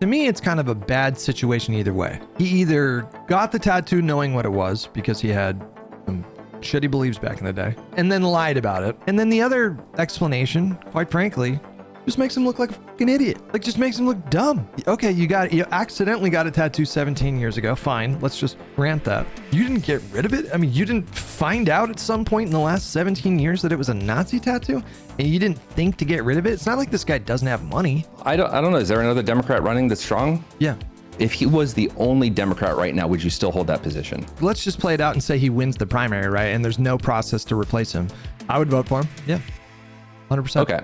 To me, it's kind of a bad situation either way. He either got the tattoo knowing what it was because he had some shitty beliefs back in the day and then lied about it. And then the other explanation, quite frankly, just makes him look like a fucking idiot. Like, just makes him look dumb. Okay, you accidentally got a tattoo 17 years ago. Fine, let's just grant that. You didn't get rid of it? I mean, you didn't find out at some point in the last 17 years that it was a Nazi tattoo? And you didn't think to get rid of it? It's not like this guy doesn't have money. I don't know. Is there another Democrat running that's strong? Yeah. If he was the only Democrat right now, would you still hold that position? Let's just play it out and say he wins the primary, right? And there's no process to replace him. I would vote for him. Yeah. 100%. Okay.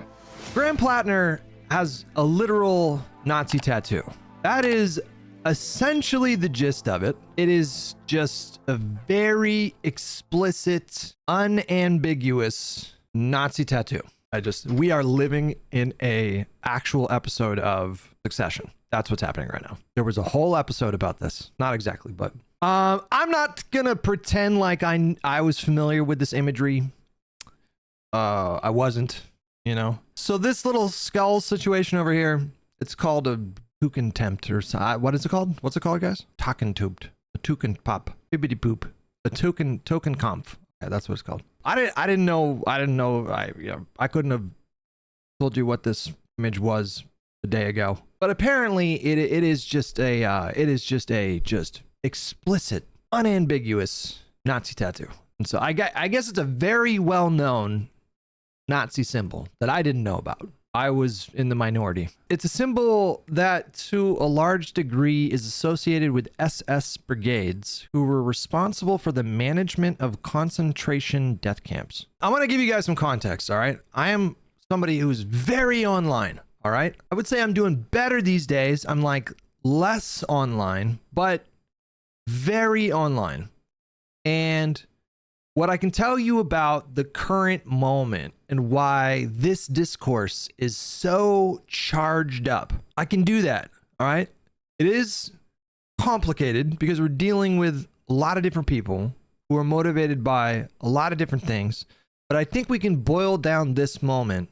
Graham Platner has a literal Nazi tattoo. That is essentially the gist of it. It is just a very explicit, unambiguous Nazi tattoo. We are living in a actual episode of Succession. That's what's happening right now. There was a whole episode about this. Not exactly, but I'm not gonna pretend like I was familiar with this imagery. I wasn't. You know, so this little skull situation over here, it's called a Tukentempt or what is it called? What's it called, guys? Takentupt, a Tuken pop, bibbidi poop, a token kampf. Yeah, that's what it's called. I didn't know. I couldn't have told you what this image was a day ago. But apparently, it is just a explicit, unambiguous Nazi tattoo. And so I guess it's a very well known Nazi symbol that I didn't know about. I was in the minority. It's a symbol that to a large degree is associated with SS brigades who were responsible for the management of concentration death camps. I want to give you guys some context, all right? I am somebody who's very online, all right? I would say I'm doing better these days. I'm like less online, but very online. And what I can tell you about the current moment and why this discourse is so charged up, I can do that, all right? It is complicated because we're dealing with a lot of different people who are motivated by a lot of different things, but I think we can boil down this moment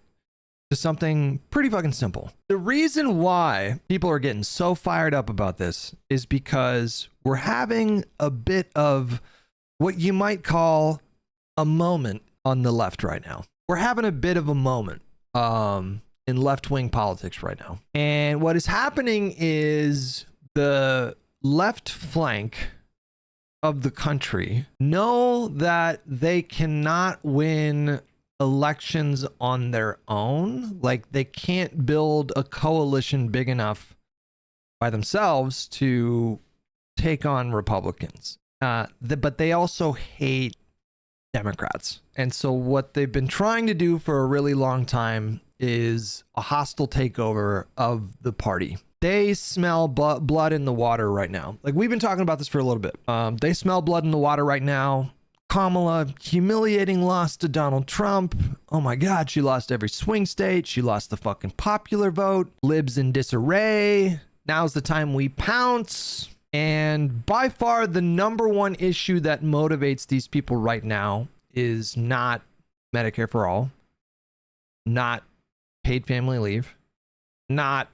to something pretty fucking simple. The reason why people are getting so fired up about this is because we're having a bit of what you might call a moment on the left right now. We're having a bit of a moment in left-wing politics right now. And what is happening is the left flank of the country know that they cannot win elections on their own. Like, they can't build a coalition big enough by themselves to take on Republicans. But they also hate Democrats. And so what they've been trying to do for a really long time is a hostile takeover of the party. They smell blood in the water right now. Like, we've been talking about this for a little bit. They smell blood in the water right now. Kamala, humiliating loss to Donald Trump. Oh my God, she lost every swing state. She lost the fucking popular vote. Libs in disarray. Now's the time we pounce. And by far the number one issue that motivates these people right now is not Medicare for all, not paid family leave, not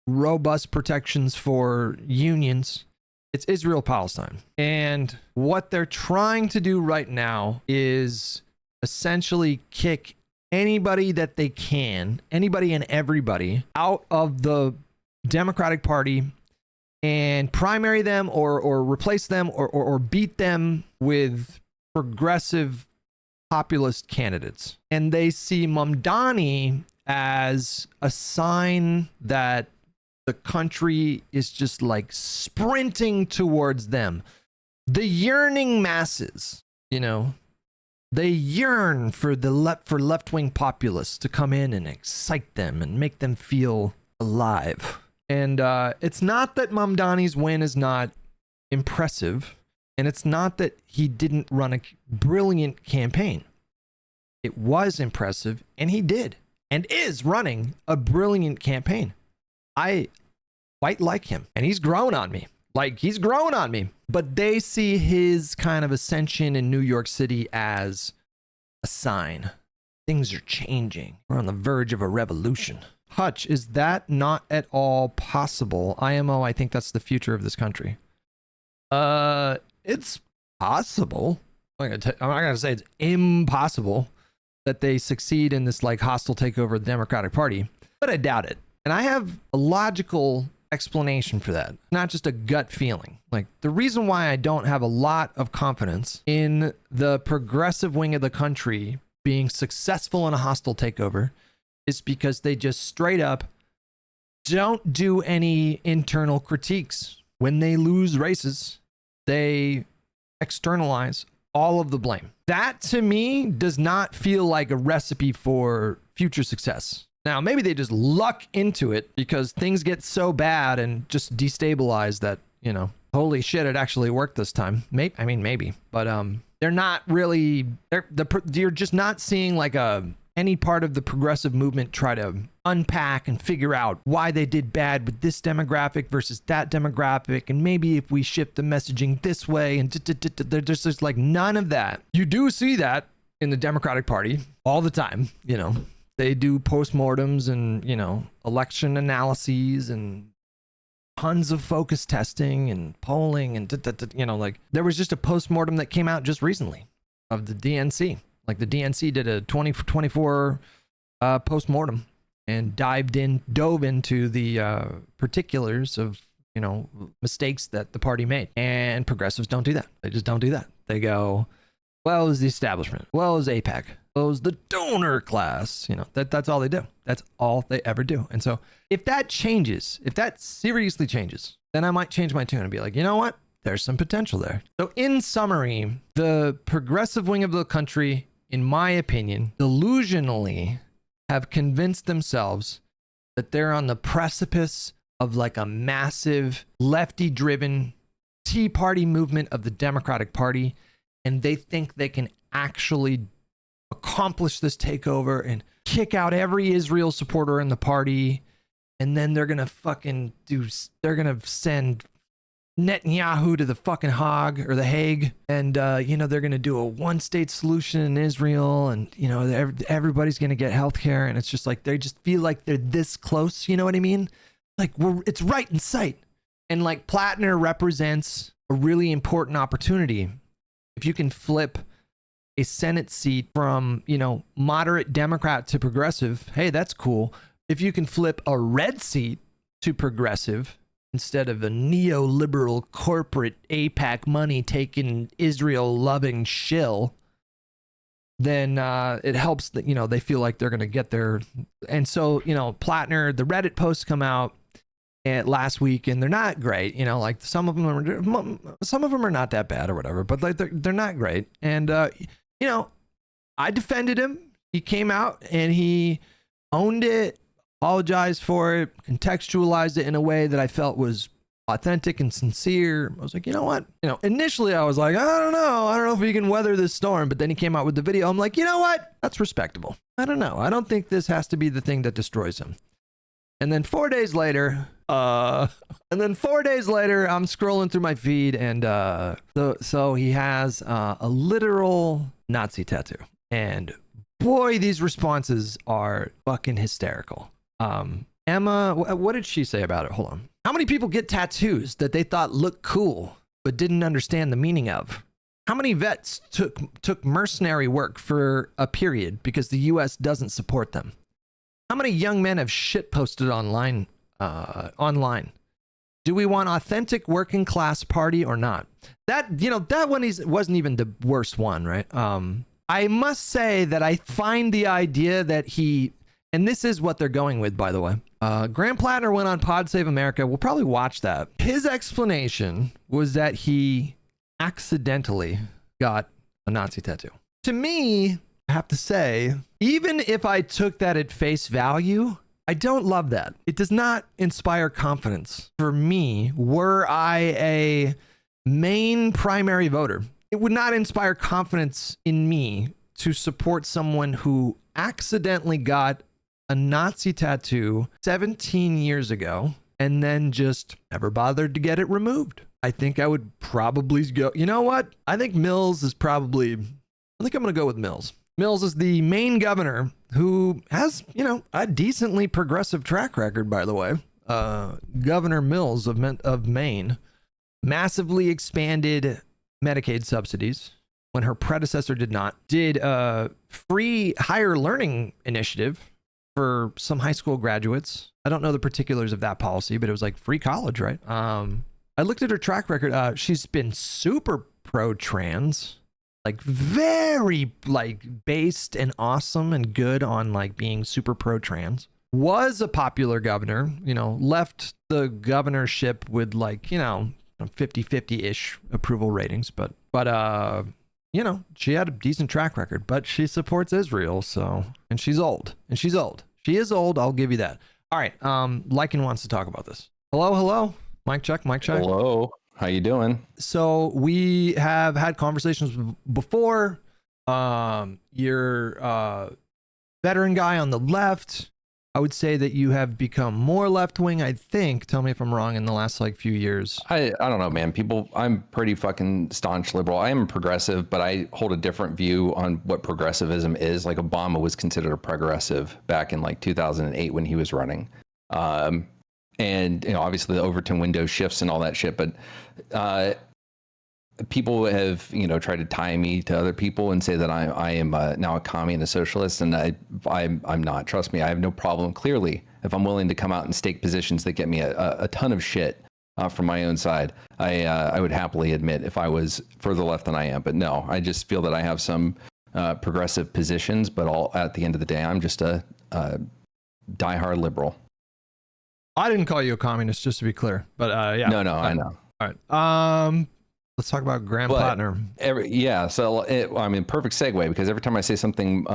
robust protections for unions. It's Israel-Palestine. And what they're trying to do right now is essentially kick anybody that they can, anybody and everybody, out of the Democratic Party and primary them or replace them or beat them with progressive populist candidates. And they see Mamdani as a sign that the country is just like sprinting towards them. The yearning masses, you know, they yearn for for left-wing populists to come in and excite them and make them feel alive. And it's not that Mamdani's win is not impressive, and it's not that he didn't run a brilliant campaign. It was impressive, and he did, and is running a brilliant campaign. I quite like him, and he's grown on me. Like, he's grown on me. But they see his kind of ascension in New York City as a sign. Things are changing. We're on the verge of a revolution. Hutch, is that not at all possible? IMO, I think that's the future of this country. It's possible. I'm not gonna say it's impossible that they succeed in this like hostile takeover of the Democratic Party, but I doubt it. And I have a logical explanation for that, not just a gut feeling. Like, the reason why I don't have a lot of confidence in the progressive wing of the country being successful in a hostile takeover is because they just straight up don't do any internal critiques. When they lose races, they externalize all of the blame. That to me does not feel like a recipe for future success. Now, maybe they just luck into it because things get so bad and just destabilize that, you know, holy shit, it actually worked this time. Maybe, but they're not really. You're just not seeing like any part of the progressive movement try to unpack and figure out why they did bad with this demographic versus that demographic, and maybe if we shift the messaging this way, and there's just like none of that. You do see that in the Democratic Party all the time, you know. They do postmortems and, you know, election analyses and tons of focus testing and polling and, you know, like there was just a postmortem that came out just recently of the DNC. Like the DNC did a 2024 postmortem and dove into the particulars of, you know, mistakes that the party made. And progressives don't do that. They just don't do that. They go, well, it was the establishment. Well, it was AIPAC. Well, it was the donor class. You know, that's all they do. That's all they ever do. And so if that changes, if that seriously changes, then I might change my tune and be like, you know what? There's some potential there. So in summary, the progressive wing of the country, in my opinion, delusionally have convinced themselves that they're on the precipice of like a massive lefty-driven Tea Party movement of the Democratic Party. And they think they can actually accomplish this takeover and kick out every Israel supporter in the party. And then they're going to they're going to send Netanyahu to the fucking The Hague. And, you know, they're going to do a one-state solution in Israel. And, you know, everybody's going to get healthcare. And it's just like, they just feel like they're this close. You know what I mean? Like, it's right in sight. And like Platner represents a really important opportunity. If you can flip a Senate seat from, you know, moderate Democrat to progressive, hey, that's cool. If you can flip a red seat to progressive instead of a neoliberal corporate AIPAC money taking Israel loving shill, then it helps that, you know, they feel like they're going to get there. And so, you know, Platner, the Reddit posts come out last week and they're not great, you know, like some of them are not that bad or whatever, but like they're not great. And you know, I defended him. He came out and he owned it, apologized for it, contextualized it in a way that I felt was authentic and sincere. I was like, you know what? You know, initially I was like, I don't know if we can weather this storm. But then he came out with the video. I'm like, you know what? That's respectable. I don't know. I don't think this has to be the thing that destroys him. And then 4 days later, I'm scrolling through my feed, and so he has a literal Nazi tattoo. And boy, these responses are fucking hysterical. Emma, what did she say about it? Hold on. How many people get tattoos that they thought looked cool but didn't understand the meaning of? How many vets took mercenary work for a period because the U.S. doesn't support them? How many young men have shit posted online? Do we want authentic working class party or not? That, you know, that one wasn't even the worst one, right? I must say that I find the idea that and this is what they're going with, by the way. Graham Platner went on Pod Save America. We'll probably watch that. His explanation was that he accidentally got a Nazi tattoo. To me, I have to say, even if I took that at face value, I don't love that. It does not inspire confidence for me. Were I a Maine primary voter, it would not inspire confidence in me to support someone who accidentally got a Nazi tattoo 17 years ago and then just never bothered to get it removed. I think I would probably go, you know what? I think I'm going to go with Mills. Mills is the Maine governor who has, a decently progressive track record, by the way. Governor Mills of Maine massively expanded Medicaid subsidies when her predecessor did not. Did a free higher learning initiative for some high school graduates. I don't know the particulars of that policy, but it was like free college, right? I looked at her track record. She's been super pro-trans, like very like based and awesome and good on like being super pro-trans. Was a popular governor, left the governorship with like, 50-50-ish approval ratings, but she had a decent track record, but she supports Israel. So, and she's old. She is old. I'll give you that. All right. Lycan wants to talk about this. Hello. Mic check. Hello. How you doing? So we have had conversations before. You're veteran guy on the left. I would say that you have become more left-wing, I think. Tell me if I'm wrong, in the last like few years. I don't know, man. I'm pretty fucking staunch liberal. I am progressive, but I hold a different view on what progressivism is. Like Obama was considered a progressive back in like 2008 when he was running. And obviously the Overton window shifts and all that shit, but people have tried to tie me to other people and say that I am now a commie and a socialist, and I'm not. Trust me, I have no problem. Clearly, if I'm willing to come out and stake positions that get me a ton of shit from my own side, I would happily admit if I was further left than I am. But no, I just feel that I have some progressive positions, but at the end of the day, I'm just a diehard liberal. I didn't call you a communist, just to be clear. But yeah. No, I know. All right. Let's talk about Graham Platner. So perfect segue, because every time I say something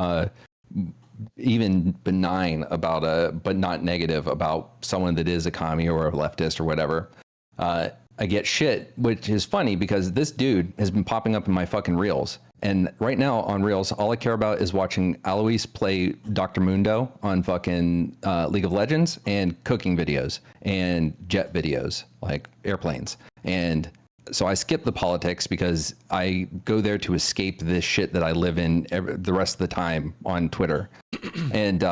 even benign about but not negative about someone that is a commie or a leftist or whatever, I get shit, which is funny because this dude has been popping up in my fucking reels. And right now on reels, all I care about is watching Alois play Dr. Mundo on fucking League of Legends and cooking videos and jet videos, like airplanes. And so I skip the politics because I go there to escape this shit that I live in the rest of the time on Twitter. And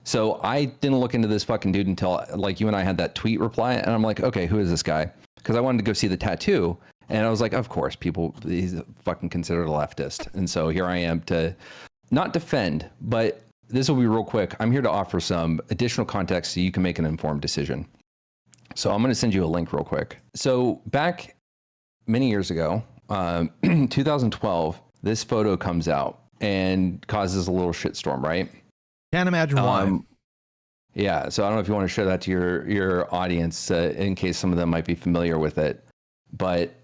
so I didn't look into this fucking dude until like you and I had that tweet reply. And I'm like, okay, who is this guy? Because I wanted to go see the tattoo. And I was like, of course, he's fucking considered a leftist. And so here I am to not defend, but this will be real quick. I'm here to offer some additional context so you can make an informed decision. So I'm going to send you a link real quick. So back many years ago, 2012, this photo comes out and causes a little shitstorm, right? Can't imagine why. Yeah, so I don't know if you want to share that to your audience in case some of them might be familiar with it. But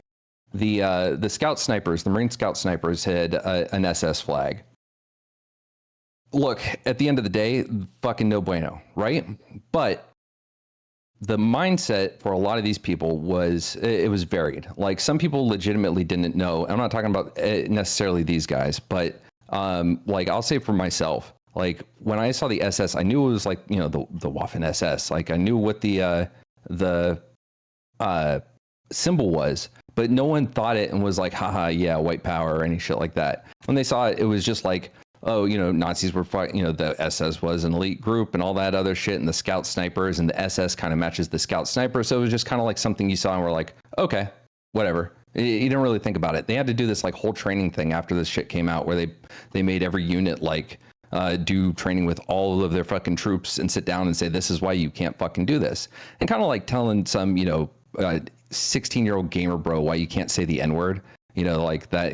the scout snipers, the Marine scout snipers, had an SS flag. Look, at the end of the day, fucking no bueno, right? But the mindset for a lot of these people was varied. Like some people legitimately didn't know. I'm not talking about necessarily these guys, but like I'll say for myself, like when I saw the SS, I knew it was like, the Waffen SS. Like I knew what the symbol was, but no one thought it and was like, haha, yeah, white power or any shit like that. When they saw it, it was just like, oh, Nazis were fighting, the SS was an elite group and all that other shit, and the scout snipers, and the SS kind of matches the scout sniper. So it was just kind of like something you saw and we're like, okay, whatever. You didn't really think about it. They had to do this like whole training thing after this shit came out where they made every unit like do training with all of their fucking troops and sit down and say, this is why you can't fucking do this. And kind of like telling some, 16-year-old gamer bro why you can't say the N-word, like that,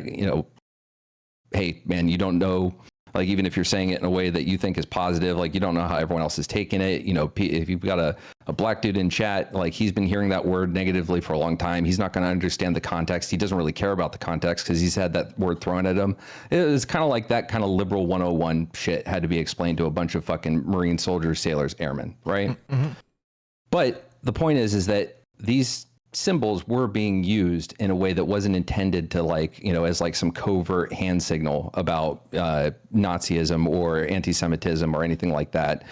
hey man, you don't know, like even if you're saying it in a way that you think is positive, like you don't know how everyone else is taking it. If you've got a black dude in chat, like he's been hearing that word negatively for a long time, he's not going to understand the context. He doesn't really care about the context because he's had that word thrown at him. It was kind of like that kind of liberal 101 shit had to be explained to a bunch of fucking Marine soldiers, sailors, airmen, right? Mm-hmm. But the point is that these symbols were being used in a way that wasn't intended to as like some covert hand signal about Nazism or anti-Semitism or anything like that.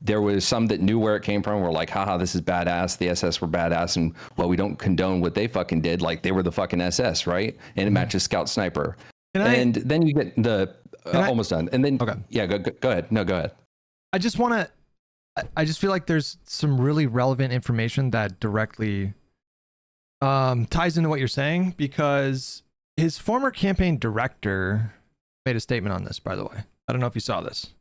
There was some that knew where it came from. Were like, haha, this is badass. The SS were badass. And we don't condone what they fucking did. Like they were the fucking SS, right? And it matches scout sniper. Then you get the almost done. And then, Okay. yeah, go ahead. No, go ahead. I just feel like there's some really relevant information that directly ties into what you're saying, because his former campaign director made a statement on this, by the way. I don't know if you saw this.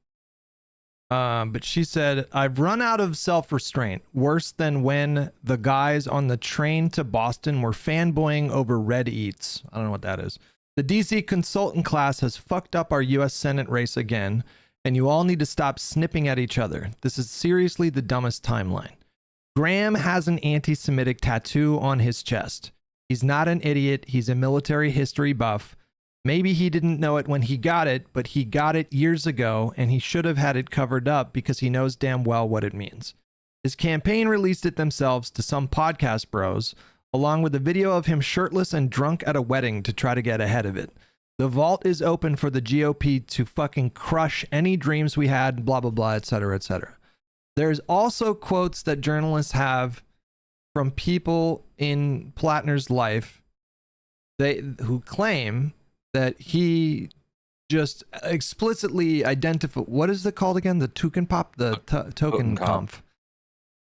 But she said, I've run out of self-restraint, worse than when the guys on the train to Boston were fanboying over Red Eats. I don't know what that is. The DC consultant class has fucked up our US Senate race again, and you all need to stop snipping at each other. This is seriously the dumbest timeline. Graham has an anti-Semitic tattoo on his chest. He's not an idiot. He's a military history buff. Maybe he didn't know it when he got it, but he got it years ago, and he should have had it covered up because he knows damn well what it means. His campaign released it themselves to some podcast bros, along with a video of him shirtless and drunk at a wedding to try to get ahead of it. The vault is open for the GOP to fucking crush any dreams we had, blah, blah, blah, etc., etc. There's also quotes that journalists have from people in Platner's life who claim that he just explicitly identified, what is it called again? The token pop, the token conf.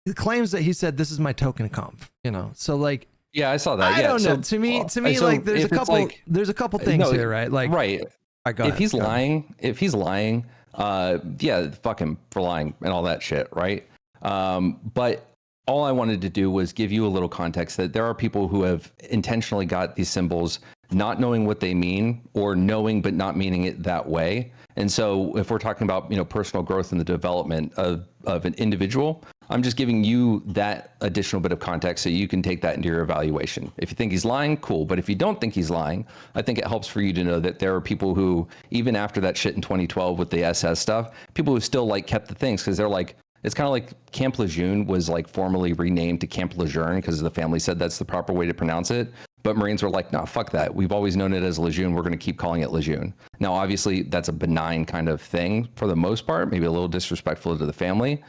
He claims that he said, this is my token conf, you know? So like, yeah, I saw that. I don't know. To me, like there's a couple things here, right? Like, right. If he's lying, yeah, fuck him for lying and all that shit. Right. But all I wanted to do was give you a little context that there are people who have intentionally got these symbols not knowing what they mean, or knowing but not meaning it that way. And so if we're talking about, personal growth and the development of an individual, I'm just giving you that additional bit of context so you can take that into your evaluation. If you think he's lying, cool. But if you don't think he's lying, I think it helps for you to know that there are people who, even after that shit in 2012 with the SS stuff, people who still like kept the things, because they're like, it's kind of like Camp Lejeune was like formally renamed to Camp Lejeune because the family said that's the proper way to pronounce it. But Marines were like, no, fuck that. We've always known it as Lejeune. We're going to keep calling it Lejeune. Now, obviously, that's a benign kind of thing for the most part, maybe a little disrespectful to the family.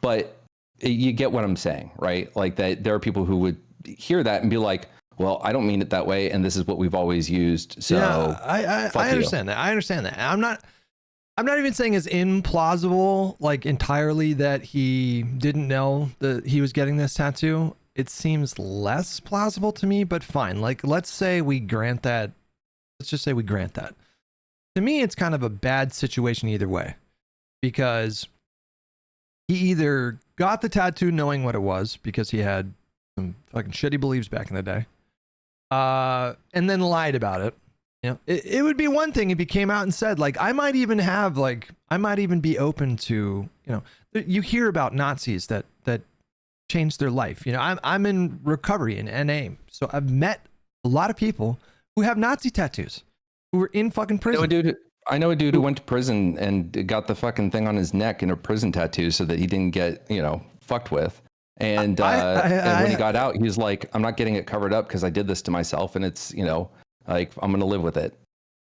But you get what I'm saying, right? Like that there are people who would hear that and be like, well, I don't mean it that way, and this is what we've always used. So yeah, I understand that. I understand that. I'm not even saying it's implausible, like entirely, that he didn't know that he was getting this tattoo. It seems less plausible to me, but fine. Like, let's say we grant that. Let's just say we grant that. To me, it's kind of a bad situation either way, because he either got the tattoo knowing what it was because he had some fucking shitty beliefs back in the day, and then lied about it. It would be one thing if he came out and said, like, I might even be open to, you hear about Nazis that changed their life. I'm in recovery in NA, so I've met a lot of people who have Nazi tattoos who were in fucking prison. I know a dude who went to prison and got the fucking thing on his neck in a prison tattoo so that he didn't get, fucked with. And, and when he got out, he was like, I'm not getting it covered up because I did this to myself, and it's, like, I'm going to live with it.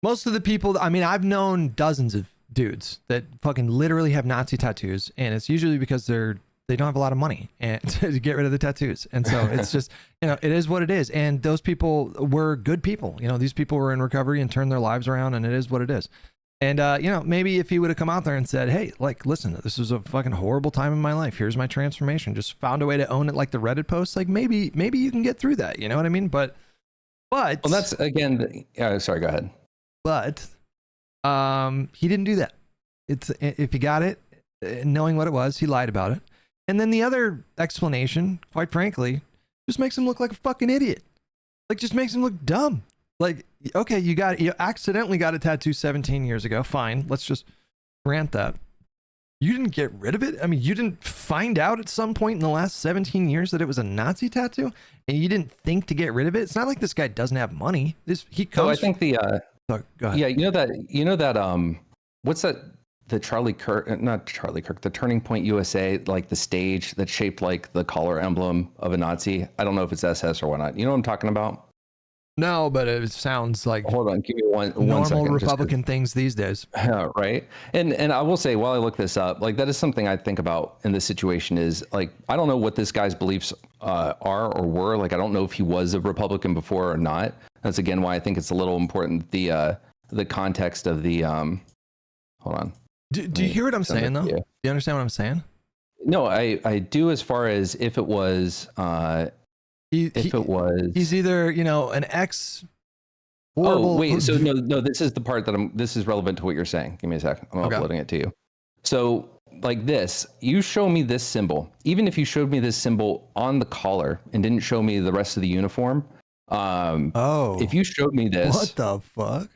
Most of the people, I've known dozens of dudes that fucking literally have Nazi tattoos, and it's usually because they don't have a lot of money and to get rid of the tattoos. And so it's just, it is what it is. And those people were good people. These people were in recovery and turned their lives around, and it is what it is. And, maybe if he would have come out there and said, hey, like, listen, this was a fucking horrible time in my life. Here's my transformation. Just found a way to own it, like the Reddit post. Like, maybe you can get through that. You know what I mean? But well, that's again, sorry, go ahead. But, he didn't do that. If he got it, knowing what it was, he lied about it. And then the other explanation, quite frankly, just makes him look like a fucking idiot. Like, just makes him look dumb. Like, okay, you accidentally got a tattoo 17 years ago. Fine. Let's just grant that. You didn't get rid of it? I mean, you didn't find out at some point in the last 17 years that it was a Nazi tattoo, and you didn't think to get rid of it? It's not like this guy doesn't have money. He comes. I think go ahead. Yeah, what's that? The the Turning Point USA, like the stage that's shaped like the collar emblem of a Nazi. I don't know if it's SS or whatnot. You know what I'm talking about? No, but it sounds like, hold on, give me one normal second, Republican things these days. Right. And I will say, while I look this up, like, that is something I think about in this situation is, like, I don't know what this guy's beliefs are or were. Like, I don't know if he was a Republican before or not. That's again why I think it's a little important, the context of the Hold on. Do you hear what I'm saying though? Do you understand what I'm saying? No, I do. As far as if it was, he's either, you know, an ex. Horrible. Oh wait, so no, this is the part that this is relevant to what you're saying. Give me a second. I'm uploading it to you. So like this, you show me this symbol. Even if you showed me this symbol on the collar and didn't show me the rest of the uniform, if you showed me this, what the fuck?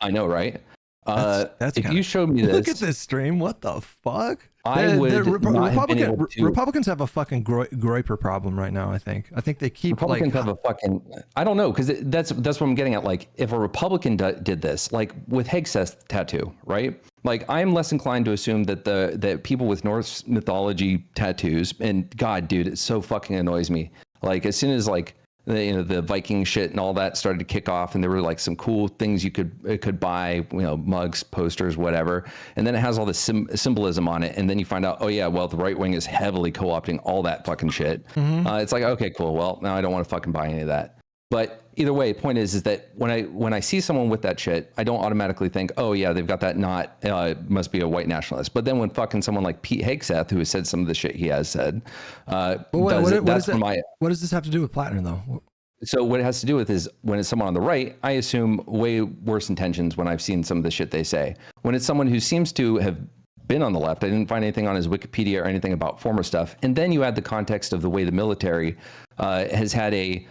I know, right? That's if you showed me this, look at this stream. What the fuck? Republicans have a fucking groiper problem right now. I think they keep Republicans have a fucking. I don't know, because that's what I'm getting at. Like, if a Republican did this, like with Hegseth's tattoo, right? Like, I'm less inclined to assume that that people with Norse mythology tattoos, and God, dude, it so fucking annoys me. Like, as soon as like the Viking shit and all that started to kick off, and there were like some cool things you could buy, you know, mugs, posters, whatever, and then it has all this symbolism on it, and then you find out, oh yeah, well, the right wing is heavily co-opting all that fucking shit. It's like, okay, cool, well, now I don't want to fucking buy any of that. But either way, point is that when I see someone with that shit, I don't automatically think, oh yeah, they've got that knot, must be a white nationalist. But then when fucking someone like Pete Hegseth, who has said some of the shit he has said, what does this have to do with Platner though? So what it has to do with is when it's someone on the right, I assume way worse intentions when I've seen some of the shit they say. When it's someone who seems to have been on the left, I didn't find anything on his Wikipedia or anything about former stuff. And then you add the context of the way the military has had a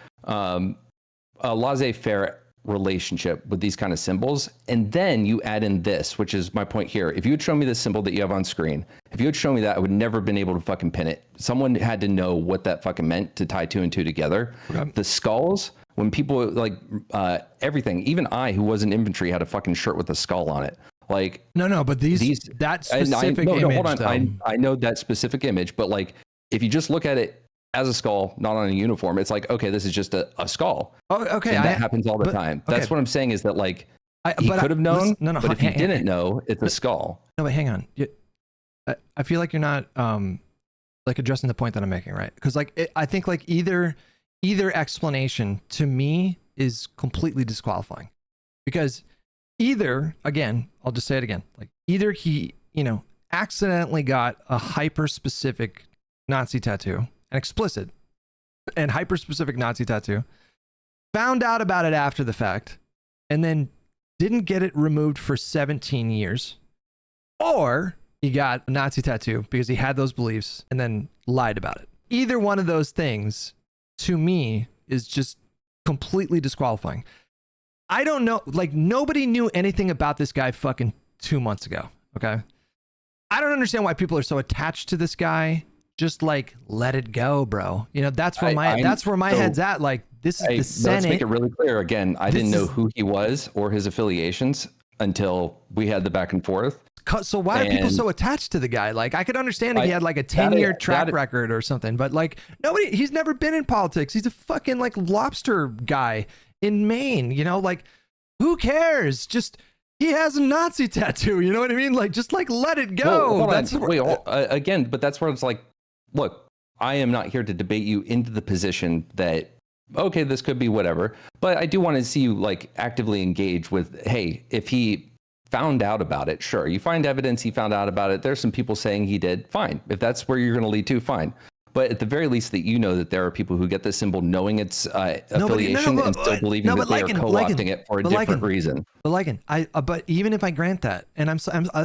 laissez-faire relationship with these kind of symbols. And then you add in this, which is my point here. If you would show me this symbol that you have on screen, if you would show me that, I would never been able to fucking pin it. Someone had to know what that fucking meant to tie two and two together. Okay. The skulls, when people like everything, even I, who was in infantry, had a fucking shirt with a skull on it. Like, no, but that specific image, hold on. I know that specific image, but like, if you just look at it as a skull, not on a uniform, it's like, okay, this is just a skull. Oh, okay. And that happens all the time. Okay. That's what I'm saying, is that like, he could have known, but if he didn't know, it's a skull. No, but hang on. I feel like you're not like addressing the point that I'm making, right? Because like, I think like either explanation to me is completely disqualifying, because either, again, I'll just say it again, like either he, you know, accidentally got a hyper specific Nazi tattoo, an explicit and hyper specific Nazi tattoo, found out about it after the fact, and then didn't get it removed for 17 years, or he got a Nazi tattoo because he had those beliefs and then lied about it. Either one of those things, to me, is just completely disqualifying. I don't know, like nobody knew anything about this guy fucking 2 months ago, okay? I don't understand why people are so attached to this guy. Just like let it go, bro. You know, that's where my head's at. Like, this is the Senate. Let's make it really clear. Again, I didn't know who he was or his affiliations until we had the back and forth. So why are people so attached to the guy? Like, I could understand if he had like a 10-year track record or something, but like he's never been in politics. He's a fucking like lobster guy in Maine, you know, like who cares? Just, he has a Nazi tattoo. You know what I mean? Like, just like let it go. Again, but that's where it's like, look, I am not here to debate you into the position that, okay, this could be whatever, but I do want to see you like actively engage with, hey, if he found out about it, sure. You find evidence he found out about it. There's some people saying he did, fine. If that's where you're going to lead to, fine. But at the very least, that you know that there are people who get this symbol knowing its affiliation and still believing that they are co-opting it for a different reason. But Lycan, but even if I grant that, and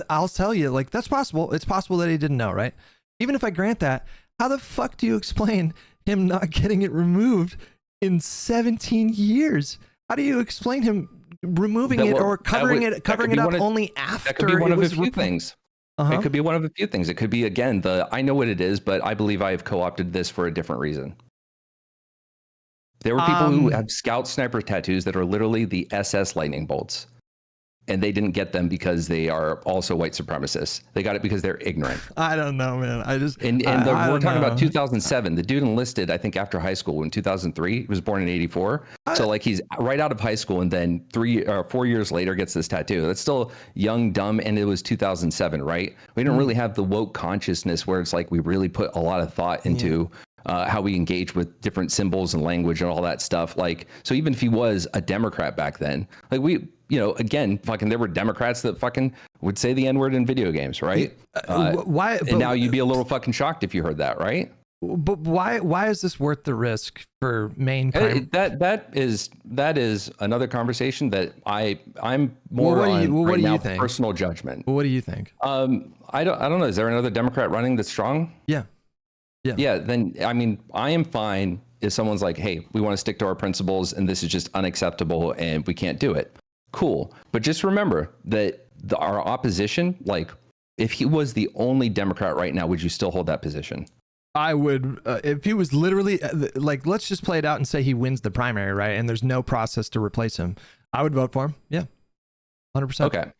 I'll tell you, like, that's possible. It's possible that he didn't know, right? Even if I grant that, how the fuck do you explain him not getting it removed in 17 years? How do you explain him removing it or covering it up only after? That could be one of a few things. It could be one of a few things. It could be, again, I know what it is, but I believe I have co-opted this for a different reason. There were people who have scout sniper tattoos that are literally the SS lightning bolts. And they didn't get them because they are also white supremacists. They got it because they're ignorant. I don't know, man. We're talking about 2007. The dude enlisted, I think, after high school in 2003. He was born in 84. So like he's right out of high school, and then 3 or 4 years later gets this tattoo. That's still young, dumb, and it was 2007, right? We don't really have the woke consciousness where it's like we really put a lot of thought into how we engage with different symbols and language and all that stuff. Like, so even if he was a Democrat back then, like again, fucking, there were Democrats that fucking would say the N-word in video games, right? Why? And now you'd be a little fucking shocked if you heard that, right? But why is this worth the risk for Maine? That is another conversation that I'm more what do you now think? Personal judgment. What do you think? I don't know. Is there another Democrat running that's strong? Yeah. Then I mean, I am fine if someone's like, hey, we want to stick to our principles and this is just unacceptable and we can't do it. Cool. But just remember that our opposition, like if he was the only Democrat right now, would you still hold that position? I would, if he was literally like, let's just play it out and say he wins the primary, right? And there's no process to replace him. I would vote for him. Yeah. 100%. Okay.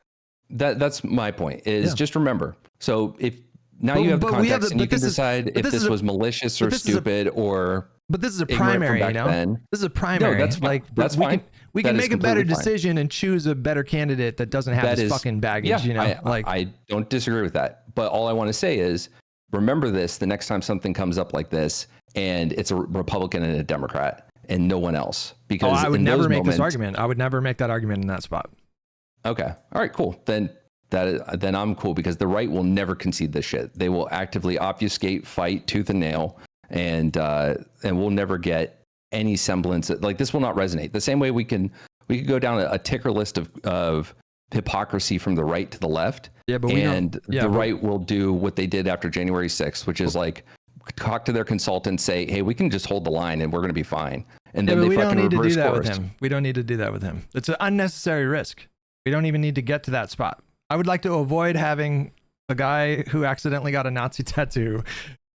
That's my point is just remember. So if now you have the context and you can decide if this was malicious or stupid or. But this is a primary, you know? This is a primary. No, that's like, that's fine. We can make a better decision and choose a better candidate that doesn't have this fucking baggage, you know? I don't disagree with that. But all I want to say is, remember this the next time something comes up like this and it's a Republican and a Democrat and no one else. Because I would never make this argument. I would never make that argument in that spot. Okay. All right, cool. Then I'm cool because the right will never concede this shit. They will actively obfuscate, fight tooth and nail, and we'll never get any semblance. Like this will not resonate. The same way we could go down a ticker list of hypocrisy from the right to the left. Yeah, but the right will do what they did after January 6th, which is like talk to their consultants, say, hey, we can just hold the line and we're going to be fine. And then we don't need to do that with him. We don't need to do that with him. It's an unnecessary risk. We don't even need to get to that spot. I would like to avoid having a guy who accidentally got a Nazi tattoo,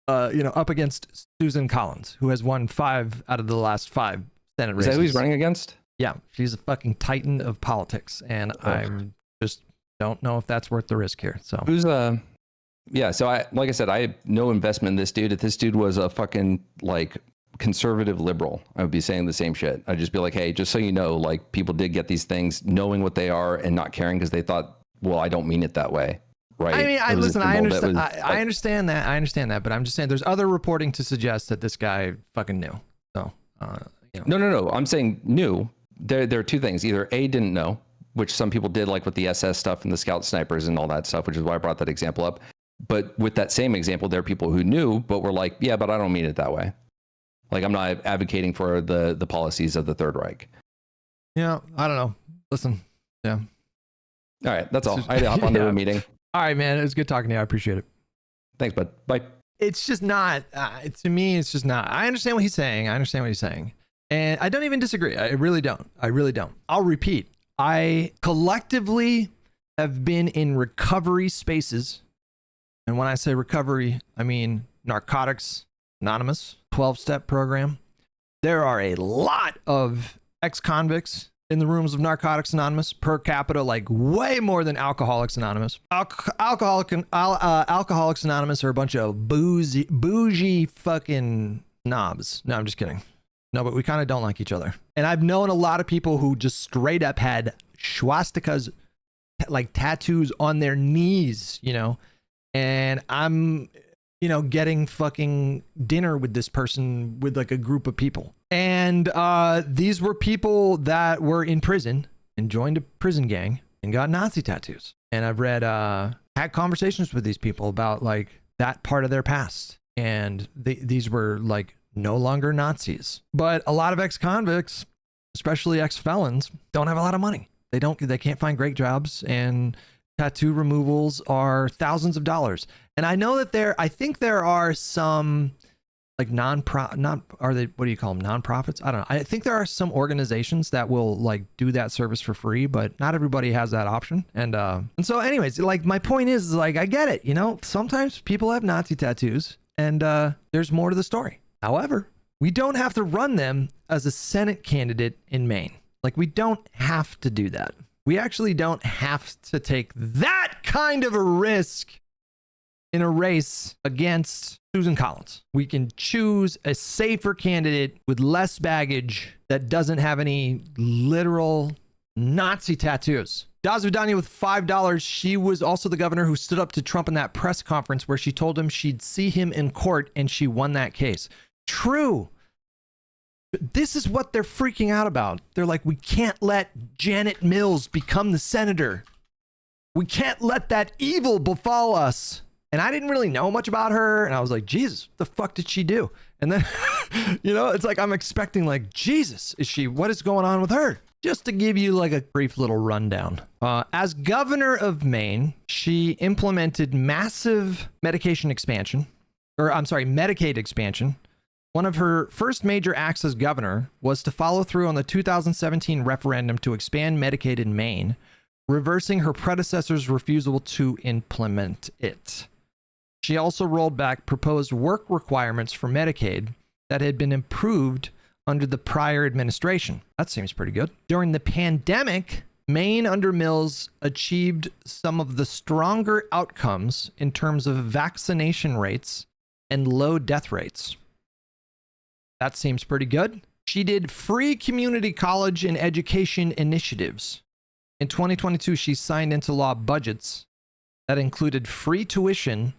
up against Susan Collins, who has won 5 out of the last 5 Senate races. Is that who he's running against? Yeah, she's a fucking titan of politics, and I just don't know if that's worth the risk here. So who's so like I said, I have no investment in this dude. If this dude was a fucking like conservative liberal, I would be saying the same shit. I'd just be like, hey, just so you know, like people did get these things knowing what they are and not caring because they thought, well, I don't mean it that way. Right. I mean, I understand that, but I'm just saying there's other reporting to suggest that this guy fucking knew. So, No. I'm saying knew. There are two things. Either A, didn't know, which some people did, like with the SS stuff and the scout snipers and all that stuff, which is why I brought that example up. But with that same example, there are people who knew, but were like, yeah, but I don't mean it that way. Like, I'm not advocating for the policies of the Third Reich. Yeah, I don't know. Listen, yeah. All right, that's all. I had to hop on to a meeting. All right, man. It was good talking to you. I appreciate it. Thanks, bud. Bye. It's just not, to me, it's just not. I understand what he's saying. And I don't even disagree. I really don't. I'll repeat. I collectively have been in recovery spaces. And when I say recovery, I mean Narcotics Anonymous, 12-step program. There are a lot of ex-convicts in the rooms of Narcotics Anonymous per capita, like way more than Alcoholics Anonymous. Alcoholics Anonymous are a bunch of bougie fucking knobs. No, I'm just kidding. No, but we kind of don't like each other. And I've known a lot of people who just straight up had swastikas, like tattoos on their knees, and I'm, getting fucking dinner with this person with like a group of people. And these were people that were in prison and joined a prison gang and got Nazi tattoos. And I've had conversations with these people about like that part of their past. And these were like no longer Nazis. But a lot of ex-convicts, especially ex-felons, don't have a lot of money. They can't find great jobs, and tattoo removals are thousands of dollars. And I know that I think there are some like what do you call them? Nonprofits? I don't know. I think there are some organizations that will like do that service for free, but not everybody has that option. And so anyways, like my point is like, I get it. Sometimes people have Nazi tattoos and there's more to the story. However, we don't have to run them as a Senate candidate in Maine. Like we don't have to do that. We actually don't have to take that kind of a risk in a race against Susan Collins. We can choose a safer candidate with less baggage that doesn't have any literal Nazi tattoos. Daz Vidania with $5. She was also the governor who stood up to Trump in that press conference where she told him she'd see him in court, and she won that case. True. But this is what they're freaking out about. They're like, we can't let Janet Mills become the senator. We can't let that evil befall us. And I didn't really know much about her. And I was like, Jesus, what the fuck did she do? And then, you know, it's like I'm expecting like, Jesus, what is going on with her? Just to give you like a brief little rundown. As governor of Maine, she implemented massive Medicaid expansion. One of her first major acts as governor was to follow through on the 2017 referendum to expand Medicaid in Maine, reversing her predecessor's refusal to implement it. She also rolled back proposed work requirements for Medicaid that had been improved under the prior administration. That seems pretty good. During the pandemic, Maine under Mills achieved some of the stronger outcomes in terms of vaccination rates and low death rates. That seems pretty good. She did free community college and education initiatives. In 2022, she signed into law budgets that included free tuition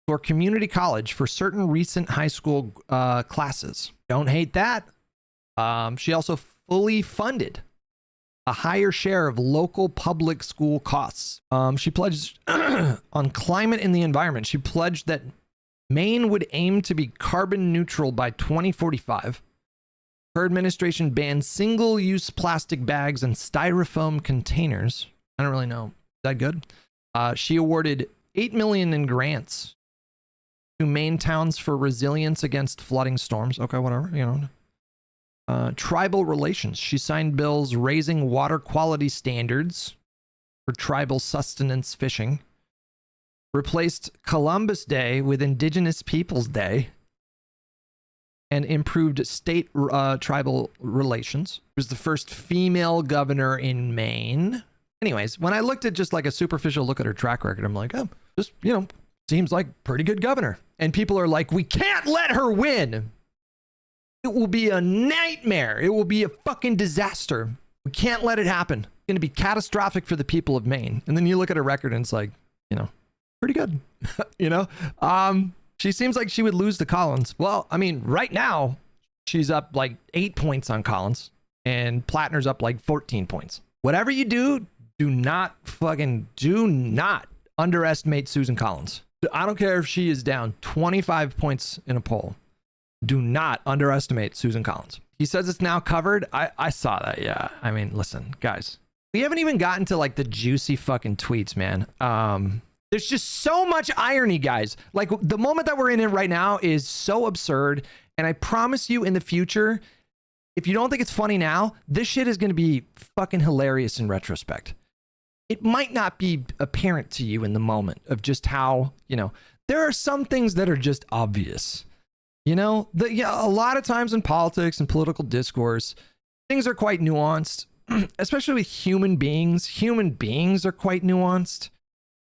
for community college for certain recent high school classes. Don't hate that. She also fully funded a higher share of local public school costs. She pledged on climate and the environment. She pledged that Maine would aim to be carbon neutral by 2045. Her administration banned single-use plastic bags and styrofoam containers. I don't really know. Is that good? She awarded $8 million in grants to Maine towns for resilience against flooding storms. Okay, whatever, you know. Tribal relations. She signed bills raising water quality standards for tribal sustenance fishing. Replaced Columbus Day with Indigenous Peoples Day. And improved state tribal relations. She was the first female governor in Maine. Anyways, when I looked at just like a superficial look at her track record, I'm like, oh, just, you know, seems like pretty good governor. And people are like, we can't let her win. It will be a nightmare. It will be a fucking disaster. We can't let it happen. It's going to be catastrophic for the people of Maine. And then you look at her record and it's like, you know, pretty good. You know, she seems like she would lose to Collins. Well, I mean, right now she's up like 8 points on Collins and Platner's up like 14 points. Whatever you do not underestimate Susan Collins. I don't care if she is down 25 points in a poll. Do not underestimate Susan Collins. He says it's now covered. I saw that. Yeah. I mean, listen, guys, we haven't even gotten to like the juicy fucking tweets, man. There's just so much irony, guys. Like the moment that we're in it right now is so absurd. And I promise you in the future, if you don't think it's funny now, this shit is going to be fucking hilarious in retrospect. It might not be apparent to you in the moment of just how, you know, there are some things that are just obvious. You know, a lot of times in politics and political discourse, things are quite nuanced, especially with human beings. Human beings are quite nuanced,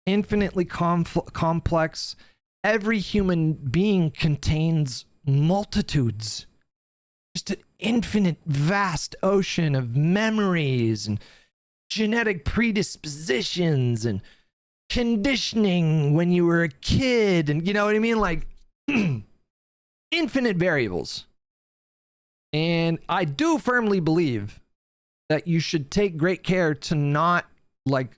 infinitely complex. Every human being contains multitudes, just an infinite, vast ocean of memories and genetic predispositions and conditioning when you were a kid. And you know what I mean? Like infinite variables. And I do firmly believe that you should take great care to not like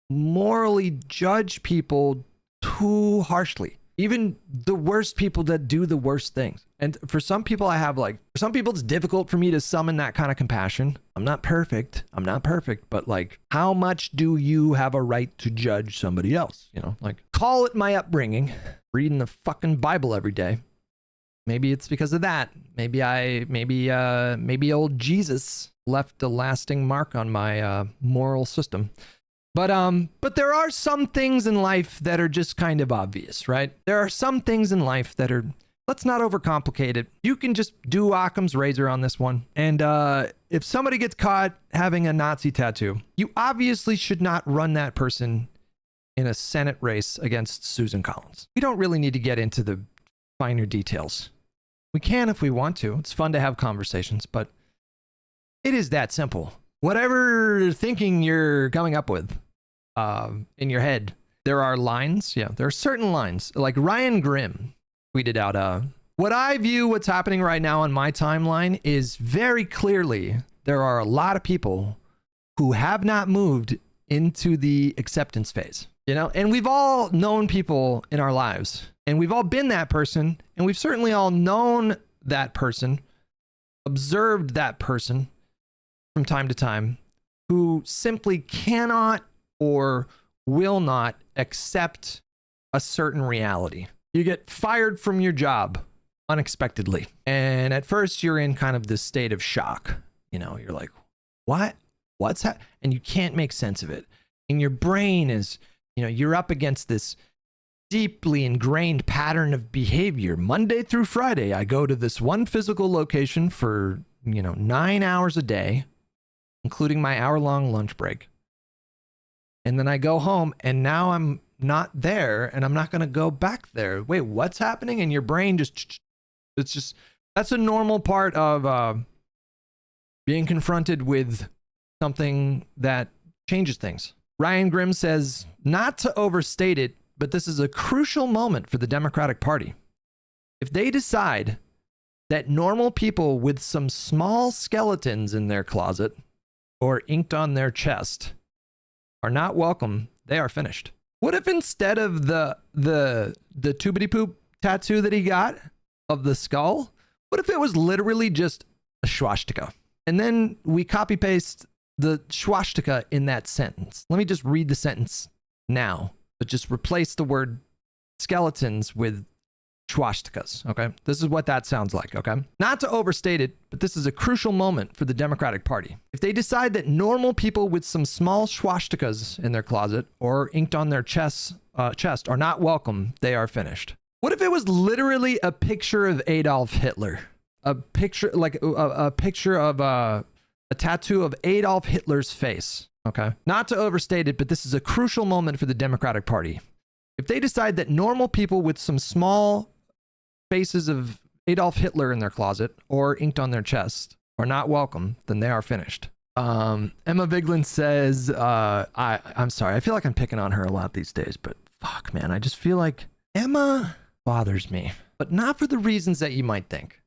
morally judge people too harshly. Even the worst people that do the worst things. And for some people, for some people, it's difficult for me to summon that kind of compassion. I'm not perfect, but like, how much do you have a right to judge somebody else? You know, like, call it my upbringing, reading the fucking Bible every day. Maybe it's because of that. Maybe old Jesus left a lasting mark on my moral system. But there are some things in life that are just kind of obvious, right? There are some things in life that are, let's not overcomplicate it. You can just do Occam's razor on this one. And if somebody gets caught having a Nazi tattoo, you obviously should not run that person in a Senate race against Susan Collins. We don't really need to get into the finer details. We can if we want to. It's fun to have conversations, but it is that simple. Whatever thinking you're coming up with in your head, there are lines. Yeah, there are certain lines. Like Ryan Grimm tweeted out, what I view what's happening right now on my timeline is very clearly there are a lot of people who have not moved into the acceptance phase, you know? And we've all known people in our lives, and we've all been that person, and we've certainly all known that person, observed that person from time to time, who simply cannot or will not accept a certain reality. You get fired from your job unexpectedly. And at first you're in kind of this state of shock. You know, you're like, what? What's that? And you can't make sense of it. And your brain is, you know, you're up against this deeply ingrained pattern of behavior. Monday through Friday, I go to this one physical location for, 9 hours a day, including my hour-long lunch break. And then I go home and now I'm not there and I'm not going to go back there. Wait, what's happening? And your brain that's a normal part of being confronted with something that changes things. Ryan Grimm says, not to overstate it, but this is a crucial moment for the Democratic Party. If they decide that normal people with some small skeletons in their closet or inked on their chest are not welcome, they are finished. What if instead of the toobity poop tattoo that he got of the skull, what if it was literally just a swastika? And then we copy paste the swastika in that sentence. Let me just read the sentence now, but just replace the word skeletons with swastikas, okay? This is what that sounds like, okay? Not to overstate it, but this is a crucial moment for the Democratic Party. If they decide that normal people with some small swastikas in their closet or inked on their chest are not welcome, they are finished. What if it was literally a picture of Adolf Hitler? A picture, like a picture of a tattoo of Adolf Hitler's face, okay? Not to overstate it, but this is a crucial moment for the Democratic Party. If they decide that normal people with some small faces of Adolf Hitler in their closet or inked on their chest are not welcome, then they are finished. Emma Vigeland says, I'm sorry, I feel like I'm picking on her a lot these days, but fuck, man, I just feel like Emma bothers me, but not for the reasons that you might think.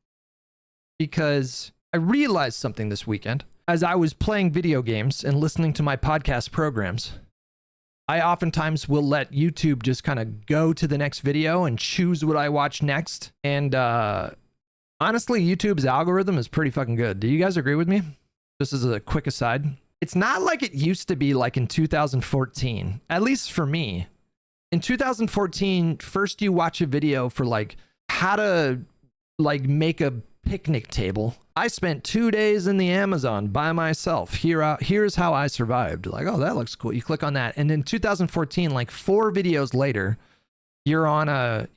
Because I realized something this weekend as I was playing video games and listening to my podcast programs. I oftentimes will let YouTube just kind of go to the next video and choose what I watch next. And honestly, YouTube's algorithm is pretty fucking good. Do you guys agree with me? Just as a quick aside. It's not like it used to be like in 2014, at least for me. In 2014, first you watch a video for like how to like make a picnic table. I spent 2 days in the Amazon by myself. Here's how I survived. Like, oh, that looks cool. You click on that. And in 2014, like 4 videos later, you're on a,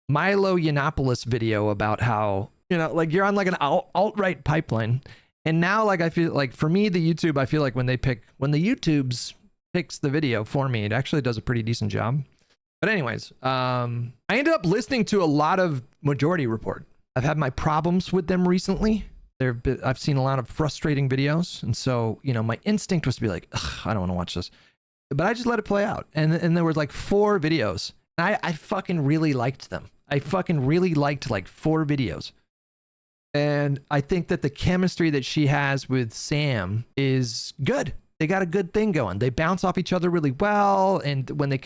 Milo Yiannopoulos video about how, like you're on like an alt-right pipeline. And now, like, I feel like for me, the YouTube, I feel like when the YouTubes picks the video for me, it actually does a pretty decent job. But anyways, I ended up listening to a lot of Majority Report. I've had my problems with them recently. I've seen a lot of frustrating videos. And so, my instinct was to be like, I don't want to watch this. But I just let it play out. And there were like 4 videos. And I fucking really liked them. I fucking really liked like 4 videos. And I think that the chemistry that she has with Sam is good. They got a good thing going. They bounce off each other really well. And when they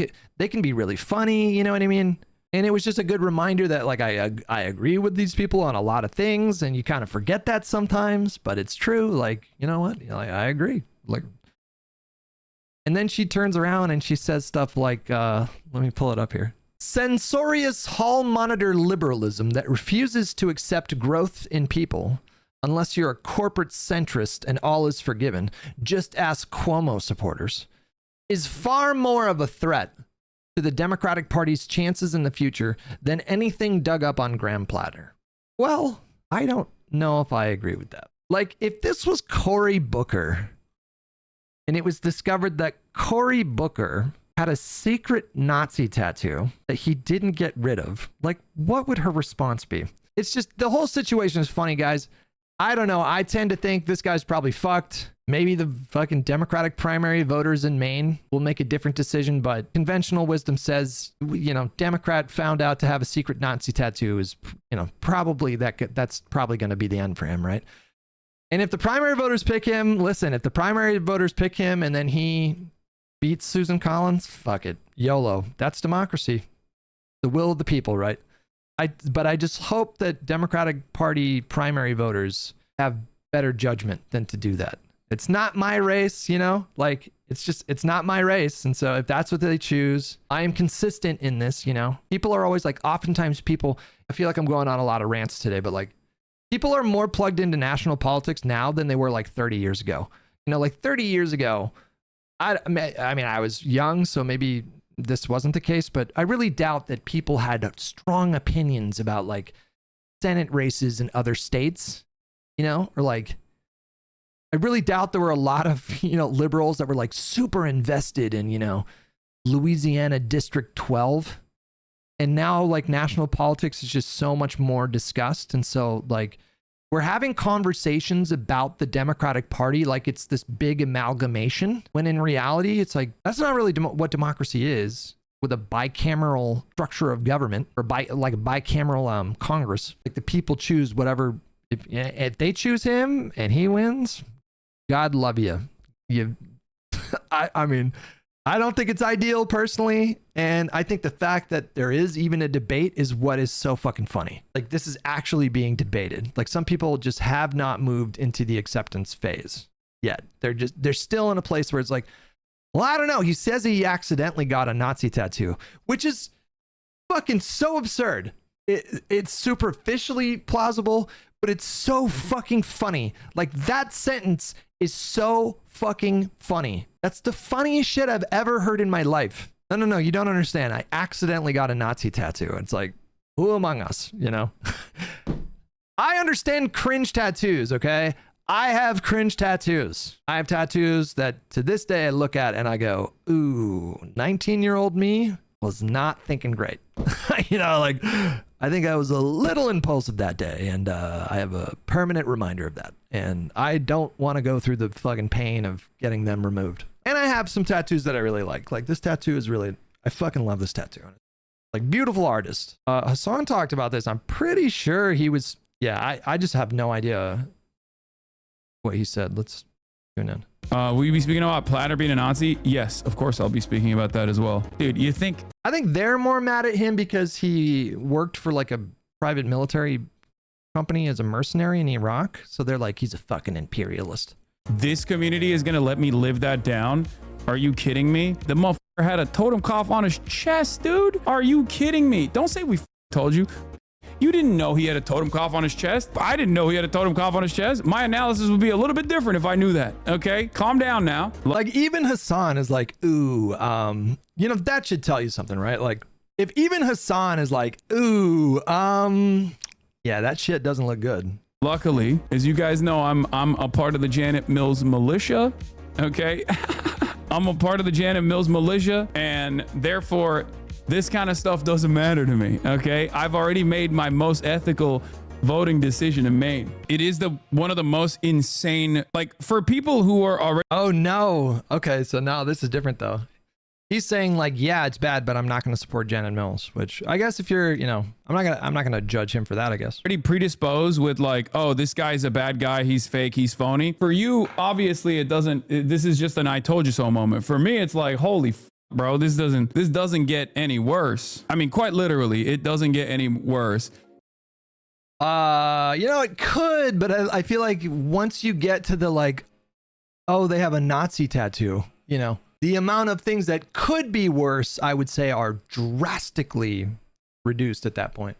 can be really funny, you know what I mean? And it was just a good reminder that like I agree with these people on a lot of things, and you kind of forget that sometimes, but it's true. Like, you know what? Like, I agree. Like, and then she turns around and she says stuff like, let me pull it up here. Censorious hall monitor liberalism that refuses to accept growth in people unless you're a corporate centrist and all is forgiven, just ask Cuomo supporters, is far more of a threat to the Democratic Party's chances in the future than anything dug up on Graham Platner. Well, I don't know if I agree with that. Like, if this was Cory Booker, and it was discovered that Cory Booker had a secret Nazi tattoo that he didn't get rid of, like, what would her response be? It's just, the whole situation is funny, guys. I don't know. I tend to think this guy's probably fucked. Maybe the fucking Democratic primary voters in Maine will make a different decision, but conventional wisdom says, Democrat found out to have a secret Nazi tattoo is, probably that's probably going to be the end for him, right? And if the primary voters pick him, listen, if the primary voters pick him and then he beats Susan Collins, fuck it. YOLO. That's democracy. The will of the people, right? But I just hope that Democratic Party primary voters have better judgment than to do that. It's not my race, you know, like it's not my race. And so if that's what they choose, I am consistent in this, you know. People are always like, oftentimes people, I feel like I'm going on a lot of rants today, but like people are more plugged into national politics now than they were like 30 years ago. You know, like 30 years ago, I mean, I was young, so maybe this wasn't the case, but I really doubt that people had strong opinions about like Senate races in other states, you know, or like, I really doubt there were a lot of, you know, liberals that were like super invested in, you know, Louisiana District 12. And now like national politics is just so much more discussed. And so like we're having conversations about the Democratic Party like it's this big amalgamation, when in reality, it's like, that's not really what democracy is, with a bicameral structure of government, or like a bicameral Congress. Like the people choose whatever, if they choose him and he wins, God love you. I mean, I don't think it's ideal personally. And I think the fact that there is even a debate is what is so fucking funny. Like this is actually being debated. Like some people just have not moved into the acceptance phase yet. They're still in a place where it's like, well, I don't know. He says he accidentally got a Nazi tattoo, which is fucking so absurd. It's superficially plausible, but it's so fucking funny. Like that sentence is so fucking funny. That's the funniest shit I've ever heard in my life. No, you don't understand. I accidentally got a Nazi tattoo. It's like, who among us, you know? I understand cringe tattoos, okay? I have cringe tattoos. I have tattoos that to this day I look at and I go, ooh, 19-year-old me was not thinking great. You know, like, I think I was a little impulsive that day, and I have a permanent reminder of that. And I don't want to go through the fucking pain of getting them removed. And I have some tattoos that I really like. Like this tattoo is really, I fucking love this tattoo. Like beautiful artist. Hasan talked about this. I'm pretty sure he was, yeah, I just have no idea what he said. Let's tune in. Will you be speaking about Platner being a Nazi? Yes, of course I'll be speaking about that as well. Dude, you think... I think they're more mad at him because he worked for like a private military company as a mercenary in Iraq. So they're like, he's a fucking imperialist. This community is going to let me live that down? Are you kidding me? The motherfucker had a totem cough on his chest, dude. Are you kidding me? Don't say we told you. You didn't know he had a totem cough on his chest. I didn't know he had a totem cough on his chest. My analysis would be a little bit different if I knew that. Okay, calm down now. Like even Hasan is like, ooh, you know, that should tell you something, right? Like if even Hasan is like, ooh, yeah, that shit doesn't look good. Luckily, as you guys know, I'm a part of the Janet Mills militia. Okay, I'm a part of the Janet Mills militia, and therefore, this kind of stuff doesn't matter to me, okay? I've already made my most ethical voting decision in Maine. It is one of the most insane, like for people who are already... Oh no. Okay, so now this is different though. He's saying like, yeah, it's bad, but I'm not going to support Janet Mills, which I guess if you're, you know, I'm not going to judge him for that, I guess. Already predisposed with like, oh, this guy's a bad guy, he's fake, he's phony. For you, obviously this is just an I told you so moment. For me, it's like, holy bro, this doesn't get any worse. I mean, quite literally, it doesn't get any worse. You know, it could, but I feel like once you get to the like, oh, they have a Nazi tattoo, you know, the amount of things that could be worse, I would say, are drastically reduced at that point.